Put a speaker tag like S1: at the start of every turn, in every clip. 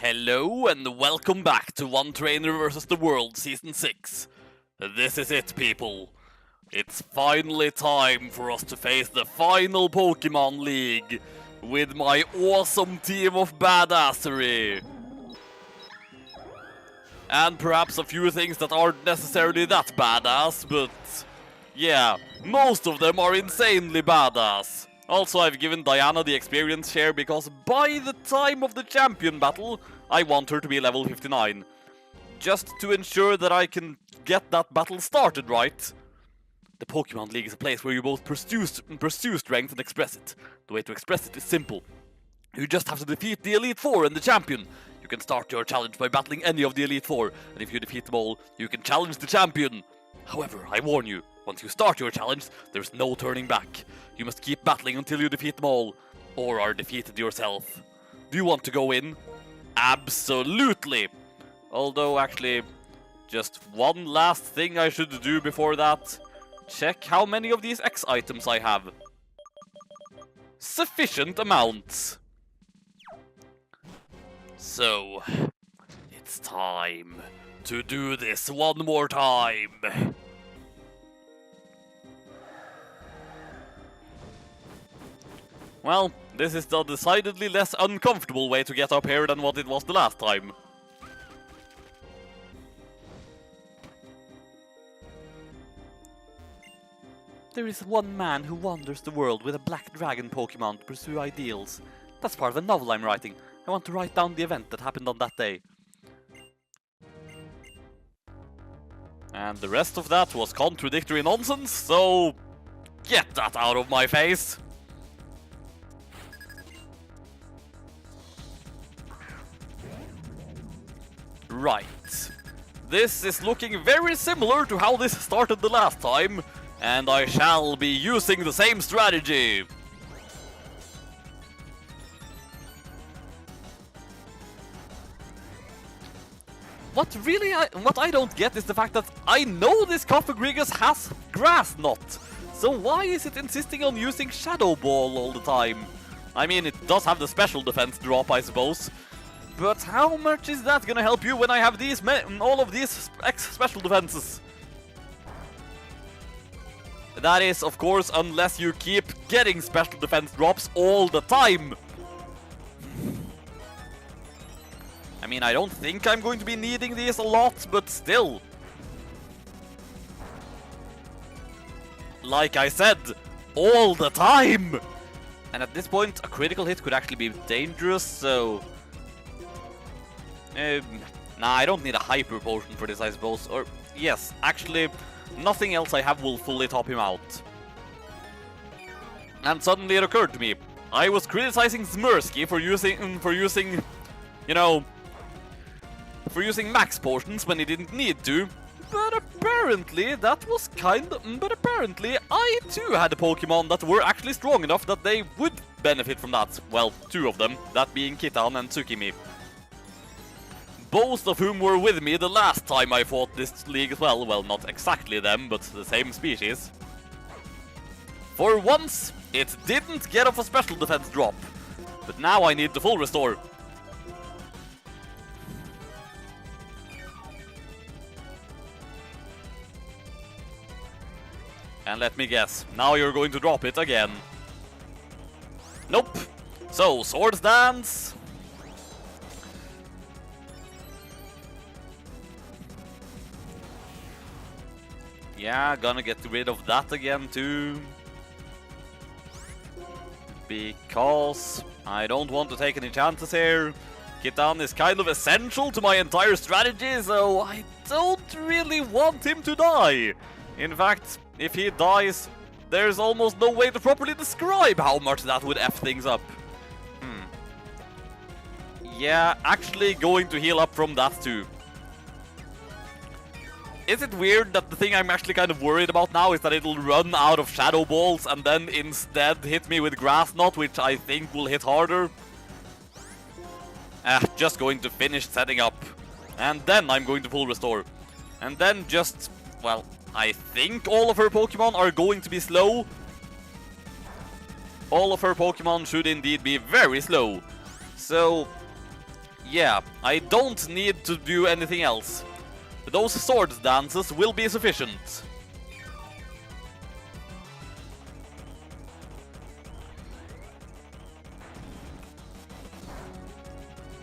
S1: Hello and welcome back to One Trainer vs. the World Season 6. This is it, people. It's finally time for us to face the final Pokémon League with my awesome team of badassery. And perhaps a few things that aren't necessarily that badass, but yeah, most of them are insanely badass. Also, I've given Diana the experience share because by the time of the champion battle, I want her to be level 59. Just to ensure that I can get that battle started right. The Pokémon League is a place where you both pursue strength and express it. The way to express it is simple. You just have to defeat the Elite Four and the champion. You can start your challenge by battling any of the Elite Four, and if you defeat them all, you can challenge the champion. However, I warn you, once you start your challenge, there's no turning back. You must keep battling until you defeat them all, or are defeated yourself. Do you want to go in? Absolutely! Although, actually, just one last thing I should do before that. Check how many of these X items I have. Sufficient amounts. So, it's time to do this one more time. Well, this is a decidedly less uncomfortable way to get up here than what it was the last time. There is one man who wanders the world with a black dragon Pokémon to pursue ideals. That's part of a novel I'm writing. I want to write down the event that happened on that day. And the rest of that was contradictory nonsense, so get that out of my face. Right. This is looking very similar to how this started the last time, and I shall be using the same strategy. What I don't get is the fact that I know this Cofagrigus has Grass Knot, so why is it insisting on using Shadow Ball all the time? I mean, it does have the special defense drop, I suppose, but how much is that gonna help you when I have all of these special defenses? That is, of course, unless you keep getting special defense drops all the time. I mean, I don't think I'm going to be needing these a lot, but still. Like I said, all the time! And at this point, a critical hit could actually be dangerous, so... nah, I don't need a Hyper Potion for this, I suppose. Or, yes, actually, nothing else I have will fully top him out. And suddenly it occurred to me, I was criticizing Smirsky for using, you know, for using max potions when he didn't need to. But apparently I too had a Pokemon that were actually strong enough that they would benefit from that. Well, two of them, that being Kitan and Tsukimi. Both of whom were with me the last time I fought this league as well. Well, not exactly them, but the same species. For once, it didn't get off a special defense drop. But now I need the full restore. And let me guess, now you're going to drop it again. Nope. So, Swords Dance. Yeah, gonna get rid of that again too. Because I don't want to take any chances here. Kitan is kind of essential to my entire strategy, so I don't really want him to die. In fact, if he dies, there's almost no way to properly describe how much that would F things up. Yeah, actually going to heal up from that too. Is it weird that the thing I'm actually kind of worried about now is that it'll run out of Shadow Balls and then instead hit me with Grass Knot, which I think will hit harder? Just going to finish setting up. And then I'm going to full restore. And then just, well, I think all of her Pokemon are going to be slow. All of her Pokemon should indeed be very slow. So, yeah, I don't need to do anything else. Those sword dances will be sufficient.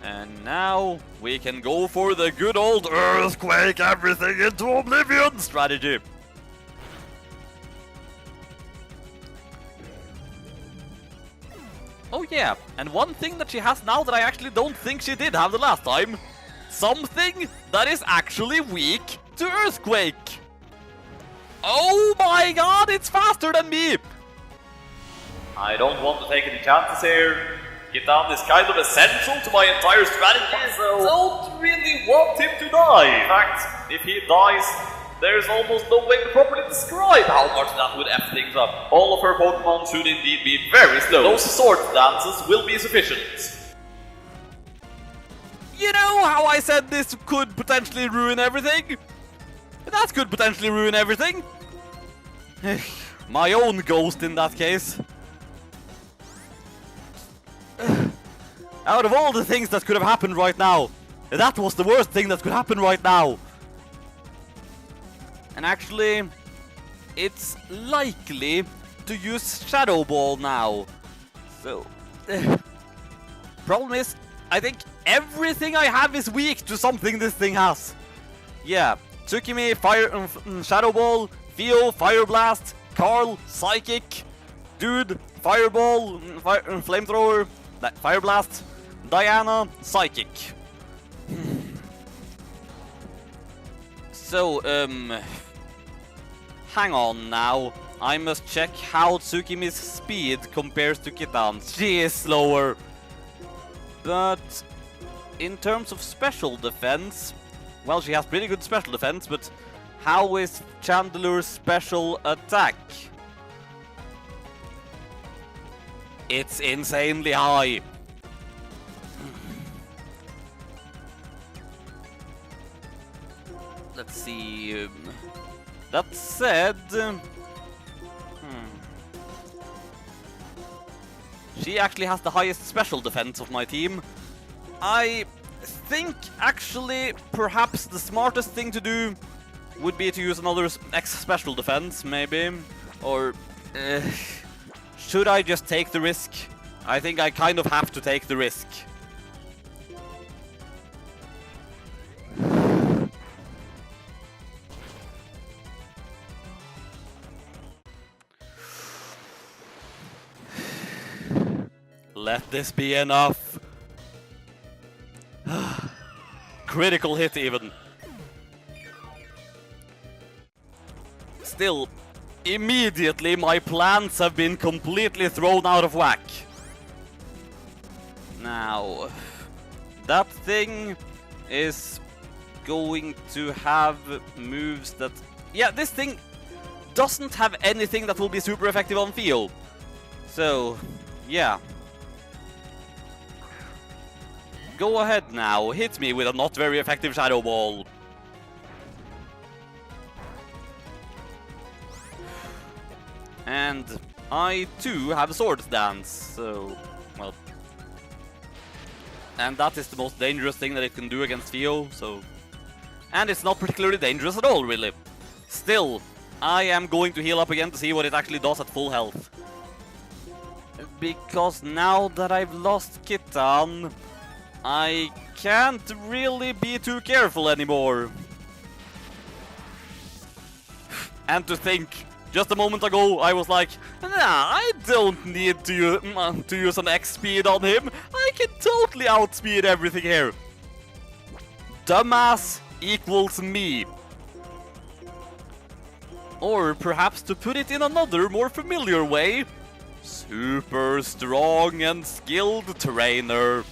S1: And now we can go for the good old earthquake everything into oblivion strategy. Oh yeah, and one thing that she has now that I actually don't think she did have the last time. Something that is actually weak to earthquake. Oh my god, it's faster than me!
S2: I don't want to take any chances here. Gitan is kind of essential to my entire strategy, so I don't really want him to die. In fact, if he dies, there's almost no way to properly describe how much that would F things up. All of her Pokémon should indeed be very slow. Those sword dances will be sufficient.
S1: You know how I said this could potentially ruin everything? That could potentially ruin everything. My own ghost in that case. Out of all the things that could have happened right now, that was the worst thing that could happen right now. And actually, it's likely to use Shadow Ball now. So, problem is, I think everything I have is weak to something this thing has. Yeah, Tsukimi, Fire, Shadow Ball, Theo, Fire Blast, Carl, Psychic, Dude, Fireball, Flamethrower, Fire Blast, Diana, Psychic. So, hang on now. I must check how Tsukimi's speed compares to Kitan's. She is slower. But in terms of special defense, well, she has pretty good special defense, but how is Chandelure's special attack? It's insanely high. Let's see. That said, she actually has the highest special defense of my team. I think actually perhaps the smartest thing to do would be to use another X special defense, maybe. Or should I just take the risk? I think I kind of have to take the risk. Let this be enough. Critical hit even. Still, immediately my plans have been completely thrown out of whack. Now, that thing is going to have moves that... Yeah, this thing doesn't have anything that will be super effective on Theo. So, yeah. Go ahead now, hit me with a not very effective Shadow Ball. And I too have Sword Dance, so, well. And that is the most dangerous thing that it can do against Theo, so. And it's not particularly dangerous at all, really. Still, I am going to heal up again to see what it actually does at full health. Because now that I've lost Kitan, I can't really be too careful anymore. And to think, just a moment ago I was like, nah, I don't need to use an X speed on him. I can totally outspeed everything here. Dumbass equals me. Or perhaps to put it in another more familiar way, super strong and skilled trainer.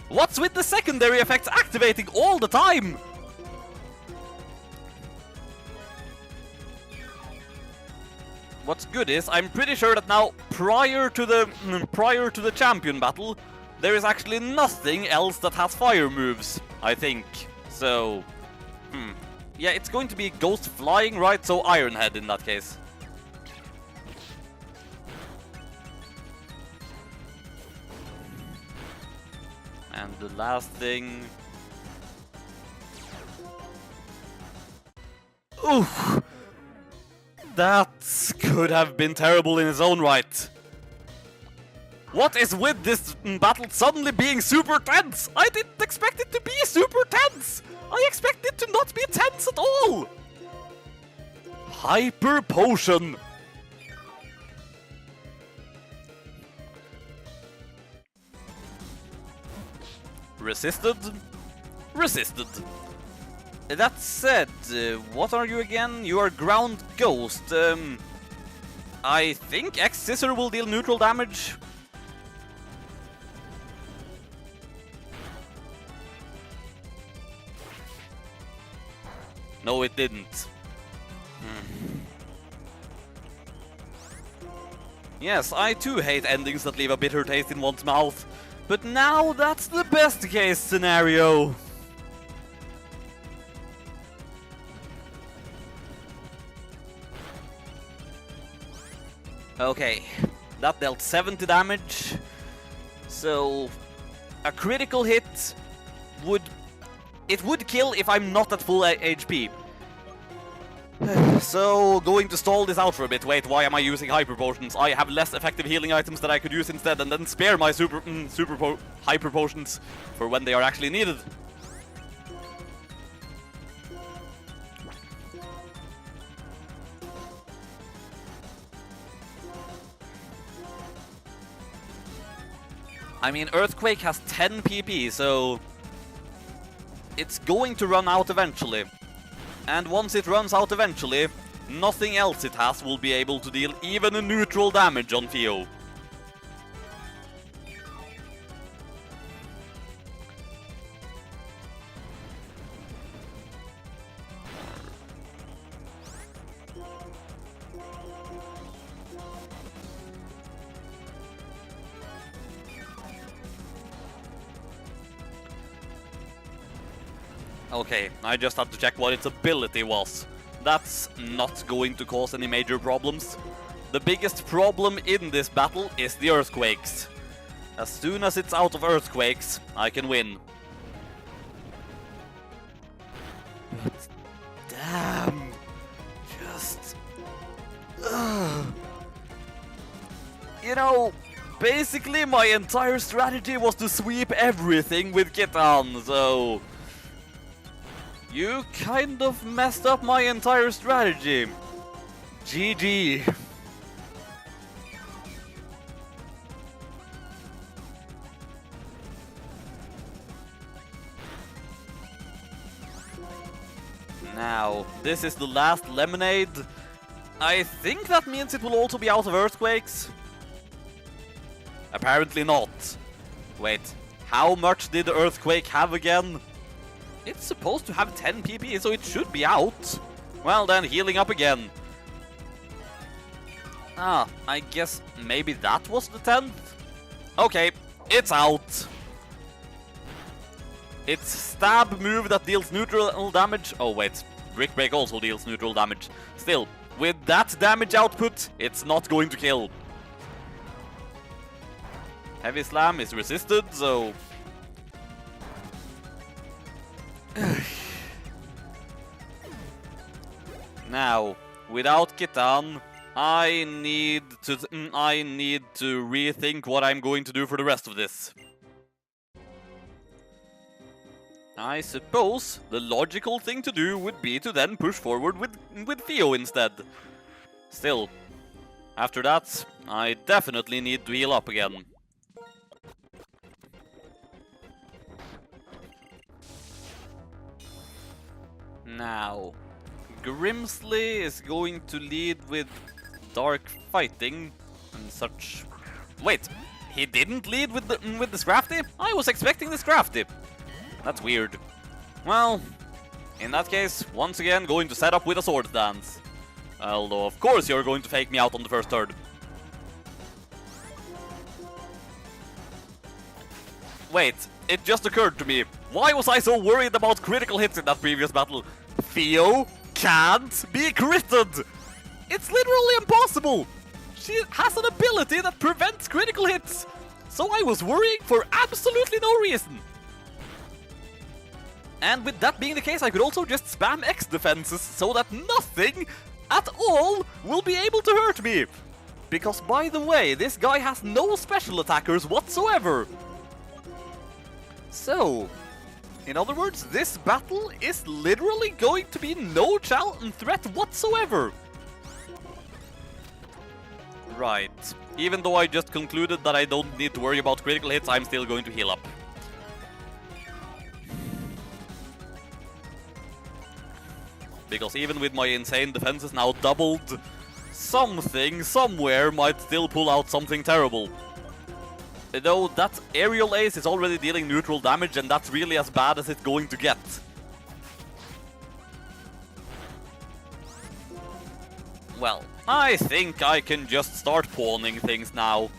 S1: What's with the secondary effects activating all the time? What's good is, I'm pretty sure that now, prior to the champion battle, there is actually nothing else that has fire moves, I think. So, yeah, it's going to be Ghost Flying, right? So Ironhead in that case. And the last thing... Oof! That could have been terrible in its own right. What is with this battle suddenly being super tense? I didn't expect it to be super tense! I expect it to not be tense at all! Hyper Potion! Resisted? Resisted. That said, what are you again? You are Ground Ghost. I think X-Scissor will deal neutral damage. No, it didn't. Yes, I too hate endings that leave a bitter taste in one's mouth. But now that's the best case scenario. Okay, that dealt 70 damage. So a critical hit would kill if I'm not at full HP. So, going to stall this out for a bit. Wait, why am I using hyper potions? I have less effective healing items that I could use instead, and then spare my hyper potions for when they are actually needed. I mean, Earthquake has 10 PP, so it's going to run out eventually. And once it runs out eventually, nothing else it has will be able to deal even a neutral damage on Theo. Okay, I just had to check what its ability was. That's not going to cause any major problems. The biggest problem in this battle is the Earthquakes. As soon as it's out of Earthquakes, I can win. But damn, just... You know, basically my entire strategy was to sweep everything with Kitan, so... You kind of messed up my entire strategy. GG. Now, this is the last lemonade. I think that means it will also be out of Earthquakes. Apparently not. Wait, how much did the Earthquake have again? It's supposed to have 10 PP, so it should be out. Well then, healing up again. Ah, I guess maybe that was the 10th? Okay, it's out. It's stab move that deals neutral damage. Oh wait, Brick Break also deals neutral damage. Still, with that damage output, it's not going to kill. Heavy Slam is resisted, so... Now, without Kitan, I need to rethink what I'm going to do for the rest of this. I suppose the logical thing to do would be to then push forward with Theo instead. Still, after that, I definitely need to heal up again. Now, Grimsley is going to lead with Dark Fighting and such. Wait, he didn't lead with the Scrafty? I was expecting the Scrafty. That's weird. Well, in that case, once again going to set up with a Sword Dance. Although, of course, you're going to fake me out on the first turn. Wait, it just occurred to me. Why was I so worried about critical hits in that previous battle? Theo can't be critted! It's literally impossible! She has an ability that prevents critical hits! So I was worrying for absolutely no reason. And with that being the case, I could also just spam X defenses so that nothing at all will be able to hurt me. Because, by the way, this guy has no special attackers whatsoever. So, in other words, this battle is literally going to be no threat whatsoever. Right. Even though I just concluded that I don't need to worry about critical hits, I'm still going to heal up. Because even with my insane defenses now doubled, something, somewhere, might still pull out something terrible. Though that aerial ace is already dealing neutral damage, and that's really as bad as it's going to get. Well, I think I can just start pawning things now.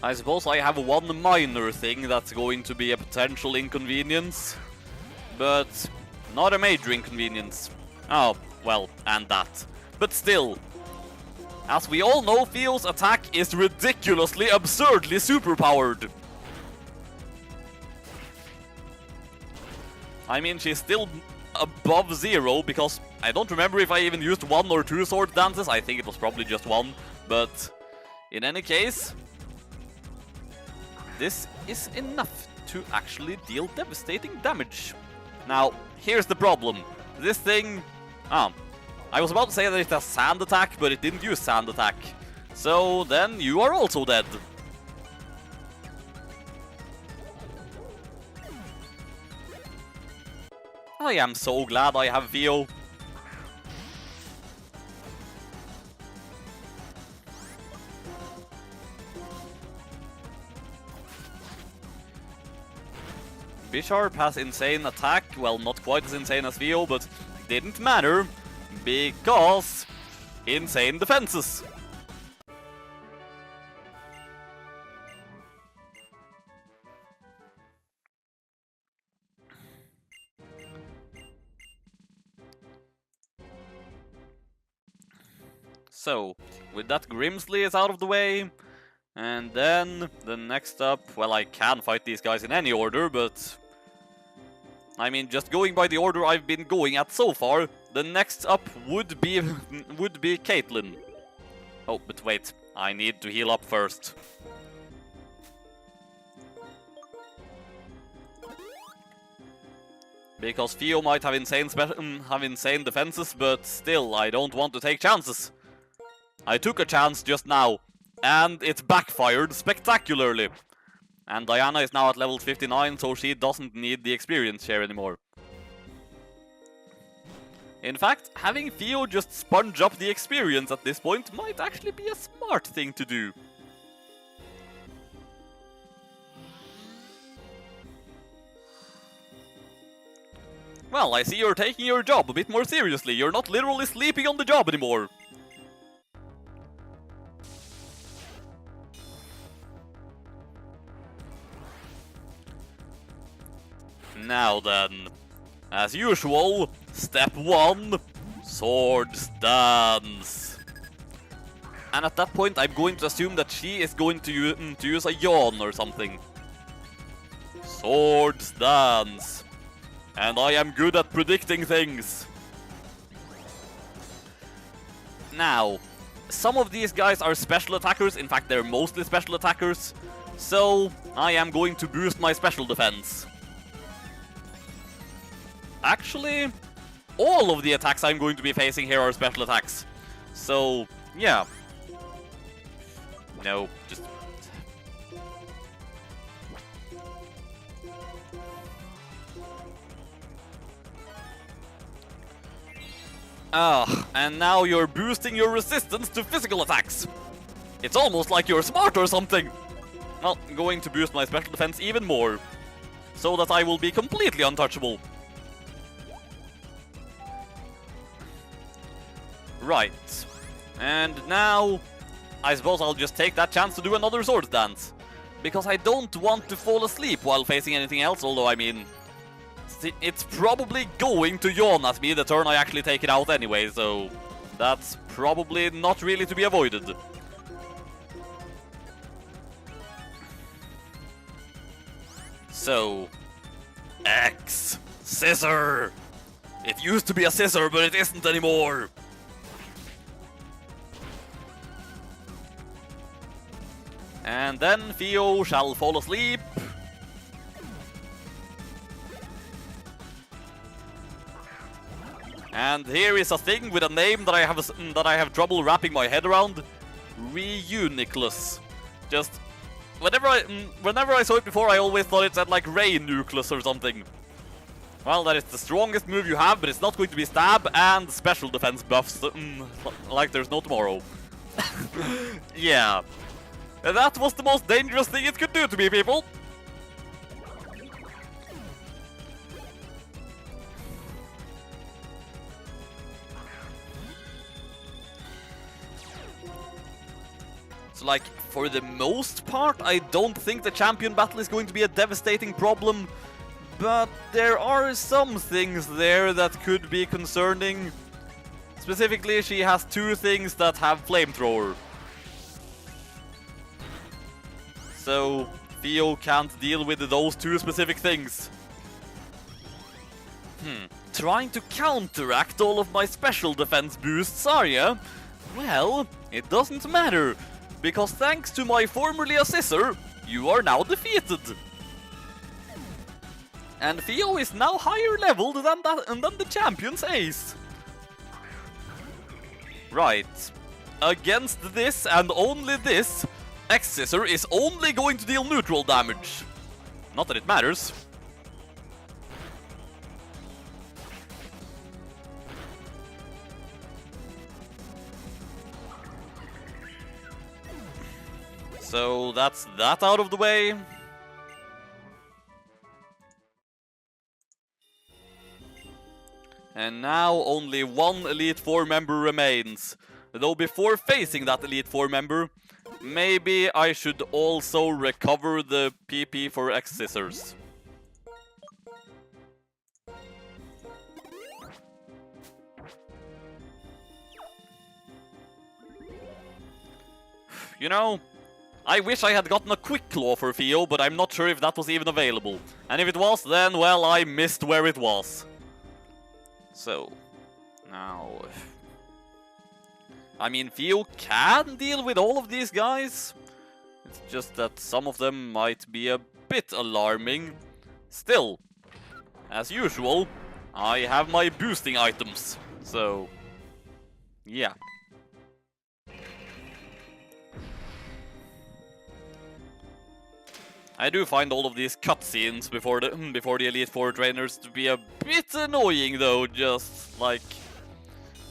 S1: I suppose I have one minor thing that's going to be a potential inconvenience, but not a major inconvenience. Oh, well, and that. But still, as we all know, Theo's attack is ridiculously, absurdly superpowered. I mean, she's still above 0, because I don't remember if I even used 1 or 2 sword dances. I think it was probably just 1, but in any case, this is enough to actually deal devastating damage. Now, here's the problem. This thing... I was about to say that it has sand attack, but it didn't use sand attack. So then you are also dead. I am so glad I have Theo. Bisharp has insane attack, well, not quite as insane as Theo, but didn't matter, because insane defenses. So, with that, Grimsley is out of the way. And then, the next up, well, I can fight these guys in any order, but... I mean, just going by the order I've been going at so far, the next up would be Caitlyn. Oh, but wait, I need to heal up first. Because Theo might have insane defenses, but still, I don't want to take chances. I took a chance just now, and it backfired spectacularly. And Diana is now at level 59, so she doesn't need the experience share anymore. In fact, having Theo just sponge up the experience at this point might actually be a smart thing to do. Well, I see you're taking your job a bit more seriously. You're not literally sleeping on the job anymore. Now then, as usual, step 1, sword stance. And at that point I'm going to assume that she is going to use a yawn or something. Sword stance. And I am good at predicting things. Now, some of these guys are special attackers, in fact they're mostly special attackers, so I am going to boost my special defense. Actually, all of the attacks I'm going to be facing here are special attacks. So, yeah. No, just... and now you're boosting your resistance to physical attacks. It's almost like you're smart or something. Well, I'm going to boost my special defense even more, so that I will be completely untouchable. Right. And now, I suppose I'll just take that chance to do another sword dance. Because I don't want to fall asleep while facing anything else, although I mean... it's probably going to yawn at me the turn I actually take it out anyway, so... That's probably not really to be avoided. So, X Scissor! It used to be a scissor, but it isn't anymore! And then Theo shall fall asleep. And here is a thing with a name that I have trouble wrapping my head around. Reuniclus. Just whenever I saw it before, I always thought it said like Ray Nucleus or something. Well, that is the strongest move you have, but it's not going to be stab and special defense buffs, like there's no tomorrow. Yeah. That was the most dangerous thing it could do to me, people! So, like, for the most part, I don't think the champion battle is going to be a devastating problem. But there are some things there that could be concerning. Specifically, she has two things that have flamethrower. So, Theo can't deal with those two specific things. Trying to counteract all of my special defense boosts, are ya? Well, it doesn't matter, because thanks to my formerly a scissor, you are now defeated. And Theo is now higher leveled than the champion's ace. Right. Against this and only this, X-Scissor is only going to deal neutral damage. Not that it matters. So that's that out of the way. And now only one Elite Four member remains. Though before facing that Elite Four member, maybe I should also recover the PP for X-Scissors. You know, I wish I had gotten a Quick Claw for Theo, but I'm not sure if that was even available. And if it was, then, well, I missed where it was. So, now... I mean, Theo can deal with all of these guys. It's just that some of them might be a bit alarming. Still, as usual, I have my boosting items. So, yeah. I do find all of these cutscenes before the Elite Four trainers to be a bit annoying, though. Just like,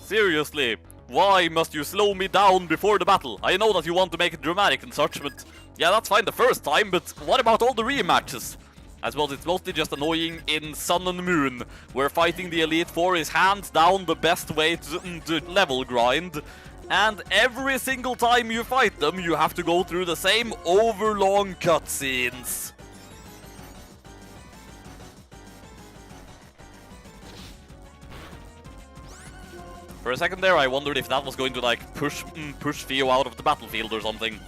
S1: seriously, why must you slow me down before the battle? I know that you want to make it dramatic and such, but yeah, that's fine the first time. But what about all the rematches? I suppose it's mostly just annoying in Sun and Moon, where fighting the Elite Four is hands down the best way to level grind. And every single time you fight them, you have to go through the same overlong cutscenes. For a second there, I wondered if that was going to, like, push Theo out of the battlefield or something.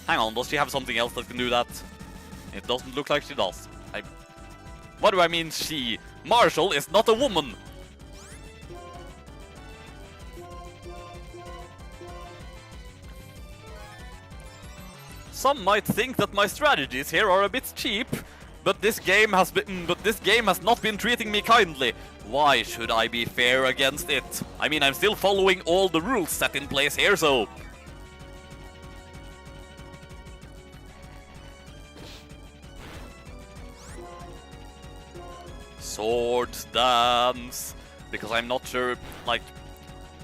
S1: Hang on, does she have something else that can do that? It doesn't look like she does. What do I mean, she? Marshall is not a woman! Some might think that my strategies here are a bit cheap, but this game has not been treating me kindly. Why should I be fair against it? I mean, I'm still following all the rules set in place here, so... Sword dance, because I'm not sure, like,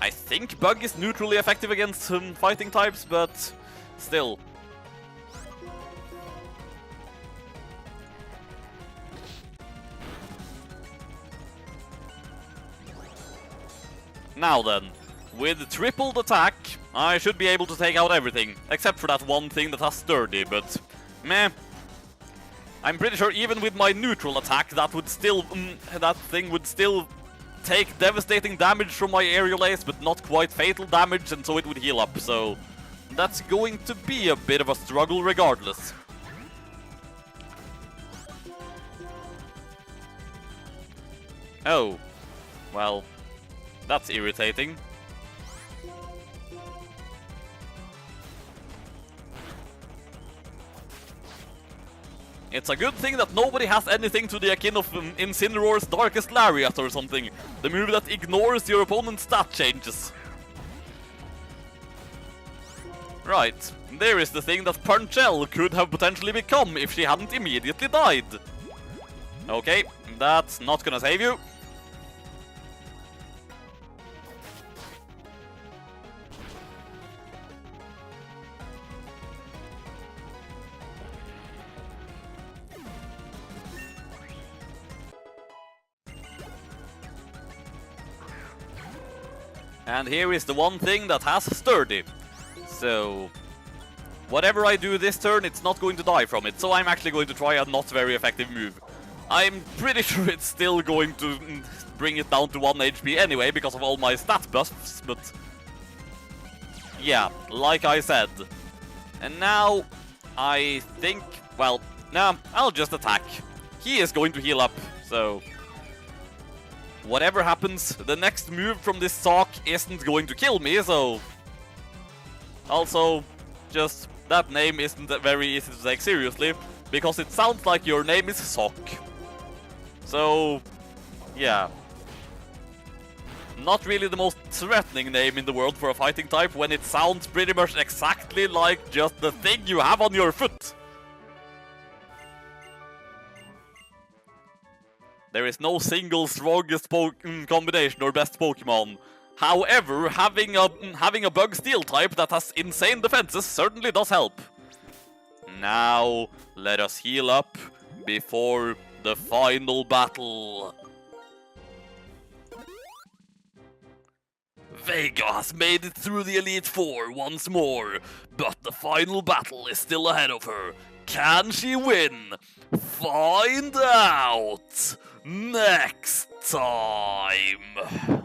S1: I think Bug is neutrally effective against fighting types, but still. Now then, with tripled attack, I should be able to take out everything, except for that one thing that has sturdy, but meh. I'm pretty sure even with my neutral attack, that thing would still take devastating damage from my aerial ace, but not quite fatal damage, and so it would heal up, so that's going to be a bit of a struggle regardless. Oh, well, that's irritating. It's a good thing that nobody has anything to the akin of Incineroar's Darkest Lariat or something. The move that ignores your opponent's stat changes. Right, there is the thing that Punchell could have potentially become if she hadn't immediately died. Okay, that's not gonna save you. And here is the one thing that has Sturdy. So, whatever I do this turn, it's not going to die from it. So I'm actually going to try a not very effective move. I'm pretty sure it's still going to bring it down to 1 HP anyway, because of all my stat buffs, but... yeah, like I said. And now, I think... well, nah, I'll just attack. He is going to heal up, so... whatever happens, the next move from this sock isn't going to kill me, so... also, just, that name isn't very easy to take seriously, because it sounds like your name is Sock. So, yeah. Not really the most threatening name in the world for a fighting type, when it sounds pretty much exactly like just the thing you have on your foot. There is no single strongest combination or best Pokemon. However, having a bug steel type that has insane defenses certainly does help. Now, let us heal up before the final battle. Vega has made it through the Elite Four once more, but the final battle is still ahead of her. Can she win? Find out next time.